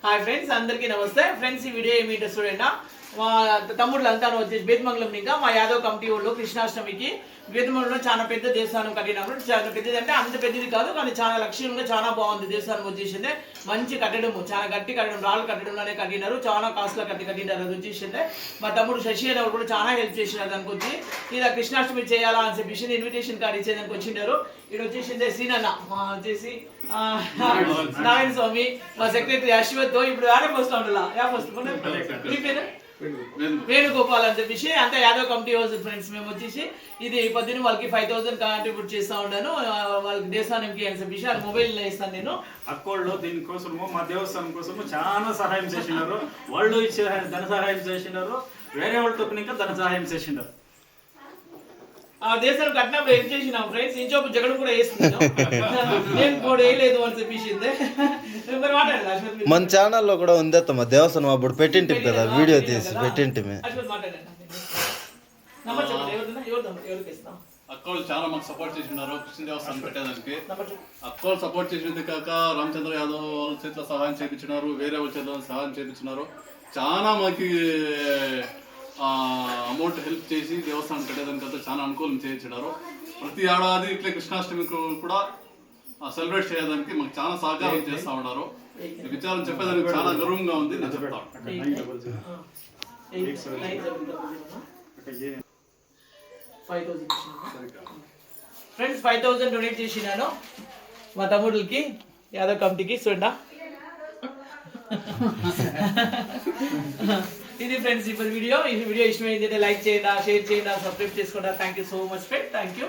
Hi friends, అందరికీ నమస్తే friends. ఈ వీడియో ఏమిటో చూడండి. మా తమ్ముళ్ళు అంతా వచ్చేసి బేతమంగళం ఇంకా మా యాదవ్ కమిటీ వాళ్ళు కృష్ణాష్టమికి బేతమంగళంలో చాలా పెద్ద దేవస్థానం కట్టినప్పుడు, చాలా పెద్దది అంటే అంత పెద్దది కాదు కానీ చాలా లక్ష్యంగా చాలా బాగుంది దేవస్థానం వచ్చేసిందే. మంచి కట్టడము, చాలా గట్టి కట్టడం, రాళ్ళు కట్టడంలోనే కట్టినారు, చాలా కాస్ట్గా కట్టినారు. అది వచ్చేసిందే మా తమ్ముడు శశి అనే కూడా చాలా హెల్ప్ చేసినారు దానికి వచ్చి. ఇలా కృష్ణాష్టమి చేయాలా అని చెప్పేసి ఇన్విటేషన్ కార్డు ఇచ్చేదానికి వచ్చిండారు. ఇక్కడ వచ్చేసిందే సీనన్న, మా వచ్చేసి నారాయణ స్వామి, మా సెక్రటరీ అశ్వత్. ఇప్పుడు ఆడే పోస్తా ఉండాలా యా పోస్ట్ మీ పేరు వేణుగోపాల్ అని చెప్పేసి అంతా యాదవ్ కమిటీ హౌస్ ఫ్రెండ్స్. మేము వచ్చేసి ఇది పొద్దున్న వాళ్ళకి 5000 కాంట్రిబ్యూట్ చేస్తా ఉన్నాను వాళ్ళకి దేవస్థానంకి అని చెప్పేసి. అది మొబైల్ ఇస్తాను నేను. అక్కోళ్ళు దీనికోసము మా దేవస్థానం కోసము చాలా సహాయం చేసినారు. వాళ్ళు ఇచ్చే ధన సహాయం చేసినారు, వేరే వాళ్ళతో ఇంకా ధన సహాయం చేసినారు. ఆ దేశాలు కట్టినప్పుడు ఏం చేసినాం ఫ్రెండ్స్, ఇంచోపు జగన్ కూడా వేస్తున్నాం, నేను కూడా వేయలేదు అని చెప్పేసింది. మన ఛానల్లో కూడా ఉంది అత్తమ్మ దేవస్థానం అప్పుడు పెట్టింటిమి కదా, వీడియో తీసి పెట్టింటిమి. అక్కోళ్ళు చాలా మాకు సపోర్ట్ చేసినారు కృష్ణ దేవస్థానం పెట్టేదానికి. అక్కోళ్ళు సపోర్ట్ చేసినది కాక రామచంద్ర యాదవ్ వాళ్ళ చేతిలో సహాయం చేయించినారు, వేరే వాళ్ళ చేతిలో సహాయం చేయించినారు. చాలా మాకు అమౌంట్ హెల్ప్ చేసి దేవస్థానం కట్టేదానికంతా చాలా అనుకూలం చేయించినారు. ప్రతి ఏడాది ఇట్లే కృష్ణాష్టమి కూడా సెలబ్రేట్ చేయడానికి మాకు చాలా సహకారం చేస్తూ ఉన్నారు. ఈ విచారం చెప్పేదానికి చాలా గర్వంగా ఉంది. నేను చెప్తాను ఫ్రెండ్స్ 5000 డొనేట్ చేసినాను మా తమ్ముడికి యాదవ్ కమిటీకి. చూడండి ఇది ఫ్రెండ్స్ ఇప్పుడు వీడియో. ఈ వీడియో ఇష్టమైంది లైక్ చేయండి, షేర్ చేయండి, సబ్స్క్రైబ్ చేసుకోండి. Thank you so much friend, thank you.